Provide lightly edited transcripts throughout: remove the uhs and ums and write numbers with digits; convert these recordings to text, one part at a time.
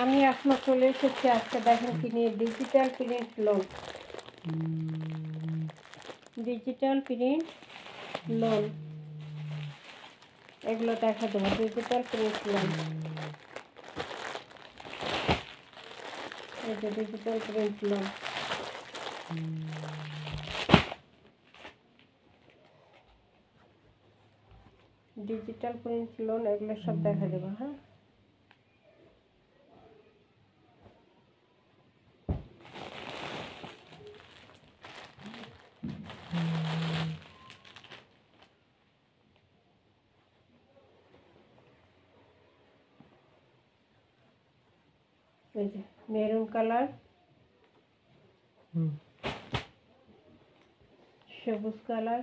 আমি এখনো চলে এসেছি আজকে দেখেন কি নিয়ে, digital print loan. Digital print loan এগুলো দেখা দেবো। ডিজিটাল প্রিন্ট লোন, এই যে digital print loan. Digital print loan এগুলো সব দেখা দেবো। হ্যাঁ, এই যে মেরুন কালার, সবুজ কালার,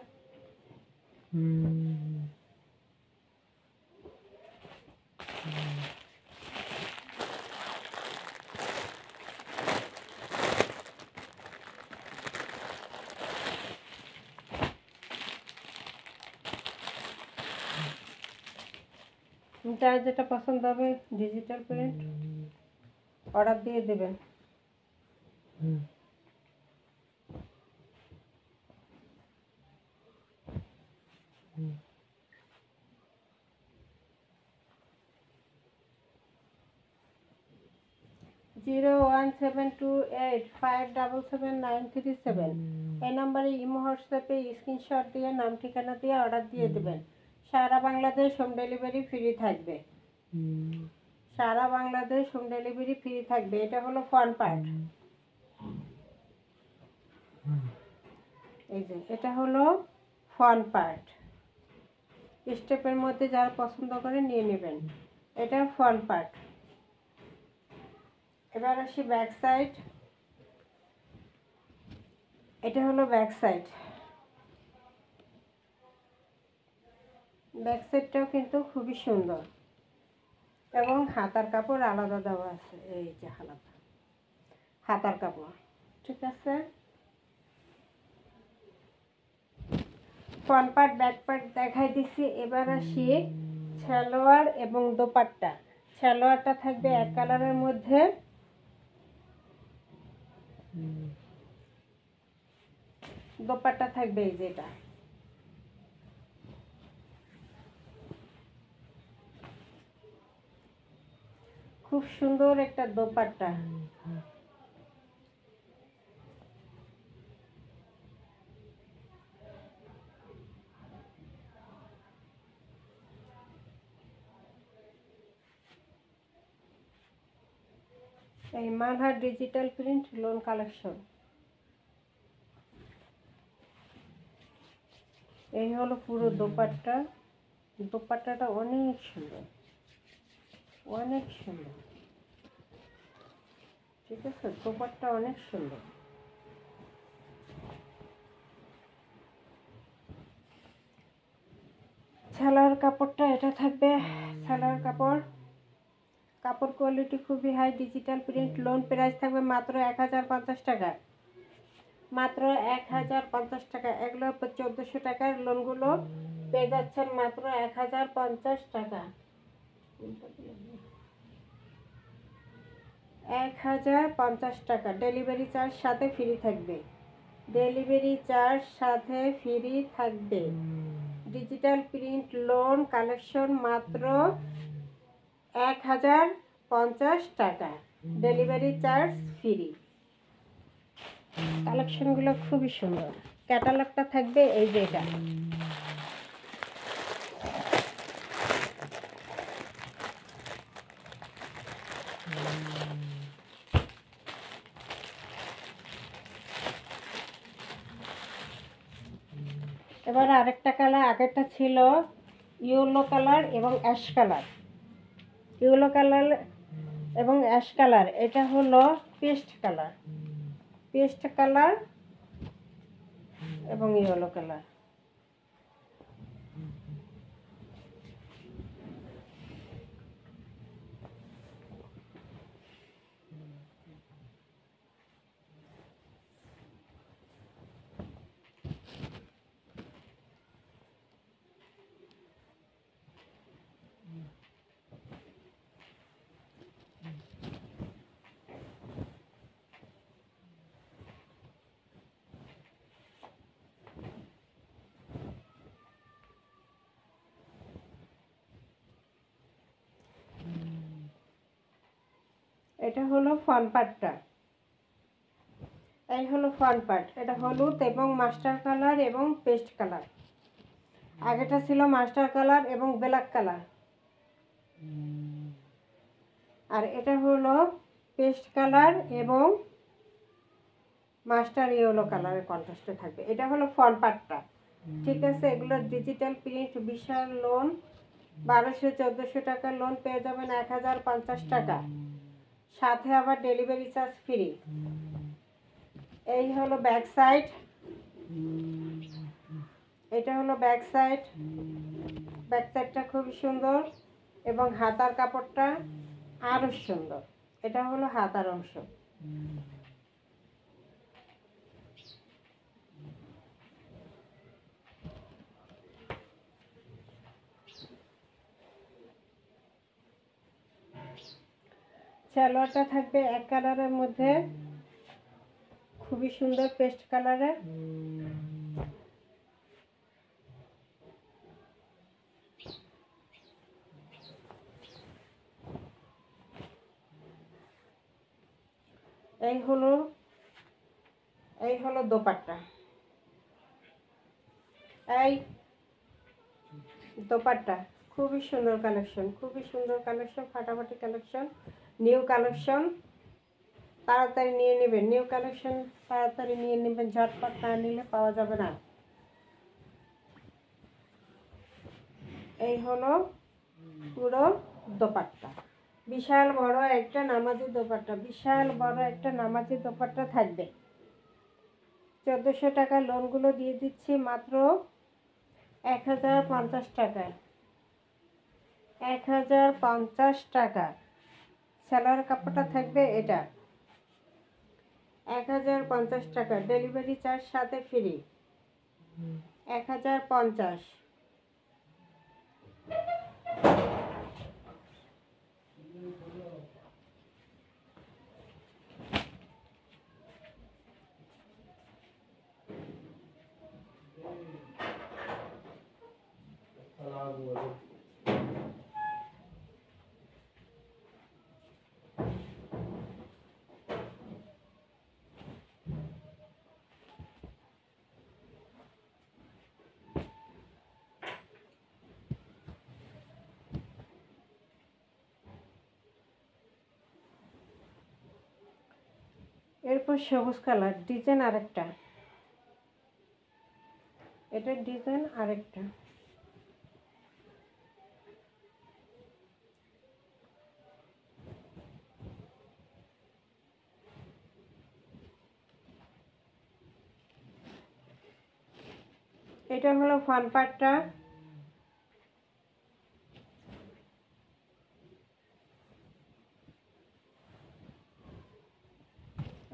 যার যেটা পছন্দ হবে ডিজিটাল প্রিন্ট অর্ডার দিয়ে দেবেন। 01728577937 এই নম্বরে ইমো হোয়াটসঅ্যাপে স্ক্রিনশট দিয়ে নাম ঠিকানা দিয়ে অর্ডার দিয়ে দেবেন। সারা বাংলাদেশ হোম ডেলিভারি ফ্রি থাকবে। সারা বাংলাদেশ হোম ডেলিভারি ফ্রি থাকবে। এটা হলো ফ্রন্ট পার্ট, এই যে এটা হলো ফ্রন্ট পার্ট। স্টেপের মধ্যে যারা পছন্দ করে নিয়ে নেবেন। এটা ফ্রন্ট পার্ট। এবার আসি ব্যাক সাইড। এটা হলো ব্যাক সাইড। ব্যাক সাইডটাও কিন্তু খুবই সুন্দর এবং হাতার কাপড় আলাদা দেওয়া আছে। এই যে আলাদা হাতার কাপড়, ঠিক আছে। ফ্রন্ট পার্ট ব্যাক পার্ট দেখাই দিচ্ছি। এবার আসি সালোয়ার এবং দোপাট্টা। সালোয়ারটা থাকবে এক কালারের মধ্যে, দোপাট্টা থাকবে এই যেটা। খুব সুন্দর একটা দোপাট্টা। এই মানহার ডিজিটাল প্রিন্ট লোন কালেকশন। এই হলো পুরো দোপাট্টা। দোপাট্টাটা অনেক সুন্দর, অনেক সুন্দর, ঠিক আছে। দোপাট্টা অনেক সুন্দর। সালোয়ার কাপড়টা এটা থাকবে। সালোয়ার কাপড় কোয়ালিটি খুবই high. Digital print lawn price থাকবে মাত্র 1050 টাকা। মাত্র 1050 টাকা। এগুলো 1400 টাকার লোনগুলো পেয়ে যাচ্ছেন মাত্র 1050 টাকা। 1050 টাকা। ডেলিভারি চার্জ সাথে ফ্রি থাকবে। ডেলিভারি চার্জ সাথে ফ্রি থাকবে। ডিজিটাল প্রিন্ট লোন কালেকশন মাত্র 1050 টাকা। Delivery charge free. কালেকশনগুলো খুবই সুন্দর। ক্যাটালগটা থাকবে এই যে এটা। এবার আরেকটা কালার, আগেরটা ছিল ইয়েলো কালার এবং অ্যাশ কালার। ইয়েলো কালার এবং অ্যাশ কালার, এটা হলো পেস্ট কালার। পেস্ট কালার এবং ইয়েলো কালার। এটা হলো ফ্রন্ট পার্টটা, এই হলো ফ্রন্ট পার্ট। এটা হলুদ এবং মাস্টার কালার এবং পেস্ট কালার। আগেটা ছিল মাস্টার কালার এবং ব্ল্যাক কালার, আর এটা হলো পেস্ট কালার এবং মাস্টার ইয়েলো কালারের কন্ট্রাস্টে থাকবে। এটা হলো ফ্রন্ট পার্টটা, ঠিক আছে। এগুলো ডিজিটাল প্রিন্ট, বিশাল লোন 1200-1400 টাকার লোন পেয়ে যাবেন 1050 টাকা, সাথে আবার ডেলিভারি চার্জ ফ্রি। এই হলো ব্যাক সাইড, এটা হলো ব্যাক সাইড। ব্যাক সাইডটা খুবই সুন্দর এবং হাতার কাপড়টা আরো সুন্দর। এটা হলো হাতার অংশ। সালোয়ারটা থাকবে এক কালারের মধ্যে, খুবই সুন্দর পেস্ট কালারের। এই হলো দোপাট্টা। এই দোপাট্টা খুবই সুন্দর কালেকশন, খুবই সুন্দর কালেকশন, ফাটাফাটি কালেকশন, নিউ কালেকশন। তাড়াতাড়ি নিয়ে নেবেন, নিউ কালেকশন তাড়াতাড়ি নিয়ে নেবেন, ঝটপট না নিলে পাওয়া যাবে না। এই হলো পুরো দোপাট্টা, বিশাল বড় একটা নামাজি দোপাট্টা, বিশাল বড় একটা নামাজি দোপাট্টা থাকবে। 1400 টাকা লোনগুলো দিয়ে দিচ্ছি মাত্র 1050 টাকায়, 1050 টাকা। সালোয়ার কাপড়টা থাকবে এটা 1050 টাকা, ডেলিভারি চার্জ সাথে ফ্রি, 1050। এরপর সবুজ কালার ডিজাইন আরেকটা, এটার ডিজাইন আরেকটা। এটা হলো ফ্রন্ট পার্টটা,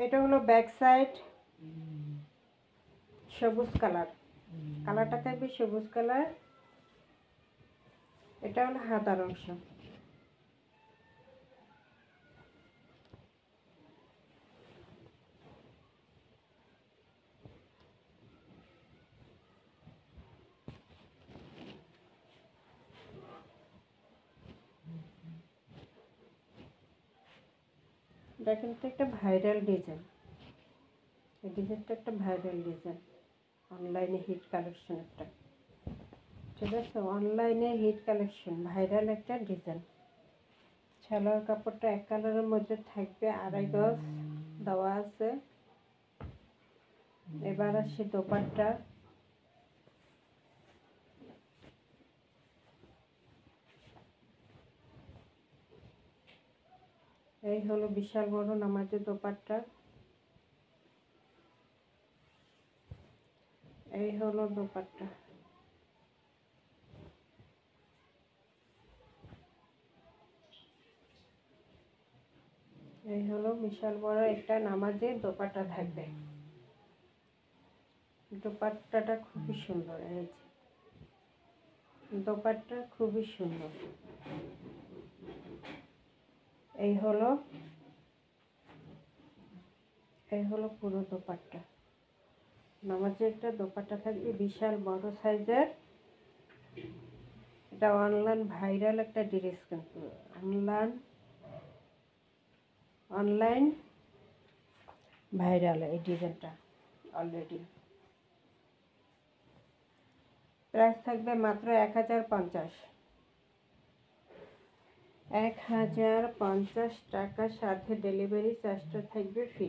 এটা হলো ব্যাক সাইড, সবুজ কালার, কালারটা থাকবে সবুজ কালার। এটা হলো হাতার অংশ। দেখেন তো একটা ভাইরাল ডিজাইন, এই ডিজাইনটা একটা ভাইরাল ডিজাইন, অনলাইনে হিট কালেকশন একটা, ঠিক আছে। অনলাইনে হিট কালেকশন, ভাইরাল একটা ডিজাইন। সালোয়ার কাপড়টা এক কালারের মধ্যে থাকবে, 2.5 গজ দেওয়া আছে। এবার আসি দোপাট্টা, এই হলো বিশাল বড় নামাজি দোপাট্টা, এই হলো দোপাট্টা। এই হলো বিশাল বড় একটা নামাজি দোপাট্টা থাকবে। দোপাট্টাটা খুবই সুন্দর, এই দোপাট্টা খুবই সুন্দর। এই হলো পুরো দোপাট্টা, নামাজি একটা দোপাট্টা থাকবে বিশাল বড় সাইজের। এটা অনলাইন ভাইরাল একটা ড্রেস, কিন্তু অনলাইন অনলাইন ভাইরাল এই ডিজাইনটা অলরেডি। প্রাইস থাকবে মাত্র 1050। 1050 টাকার সাথে ডেলিভারি চার্জটা থাকবে ফ্রি।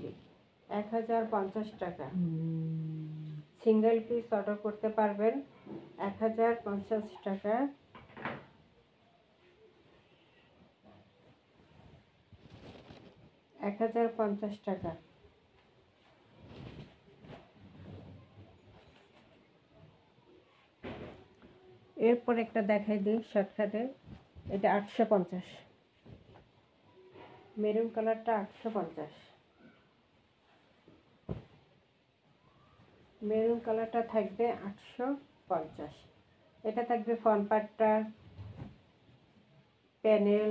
1050 টাকা। সিঙ্গেল পিস অর্ডার করতে পারবেন 1050 টাকা। 1050 টাকা। এরপর একটা দেখাই দিই শর্টকাটে। এটা 850। মেরুন কালারটা 850। মেরুন কালারটা থাকবে 850। এটা থাকবে ফ্রন্ট পার্টটা, প্যানেল,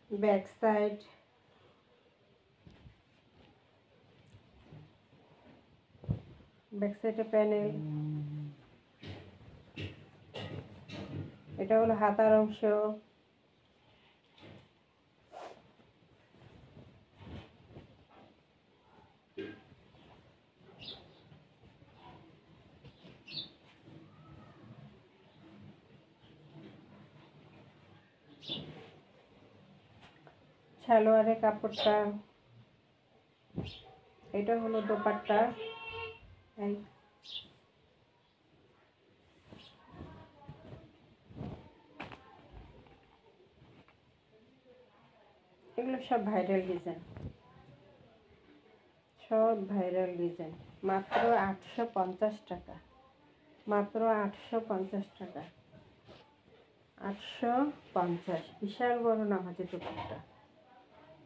ব্যাক সাইড, ব্যাক সাইডে প্যানেল। এটা হলো হাতার অংশ। সালোয়ারের কাপড়টা, এটা হলো দোপাট্টা। এই এগুলো সব ভাইরাল ডিজাইন, সব ভাইরাল ডিজাইন। মাত্র 850 টাকা। মাত্র 850 টাকা। 850। বিশাল বড় নামাজি দোপাট্টা।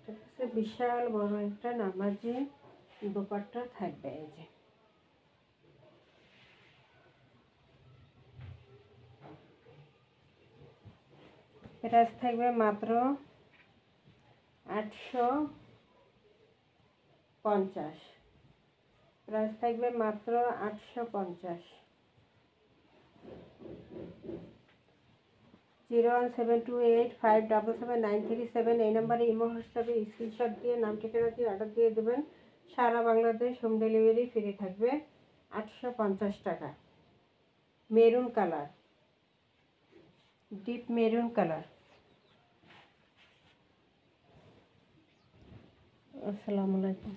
ঠিক আছে, বিশাল বড় একটা নামাজি দোপাট্টা থাকবে। এই যে প্রাইস থাকবে মাত্র 850। প্রাইস থাকবে মাত্র 850। 01728577937 এই নাম্বারে ইমো হোয়াটসঅ্যাপে স্ক্রিনশট দিয়ে নাম ঠিকানা দিয়ে অর্ডার দিয়ে দেবেন। সারা বাংলাদেশ হোম ডেলিভারি ফ্রি থাকবে। 850 টাকা। Maroon colour, deep maroon colour. আসসালামু আলাইকুম।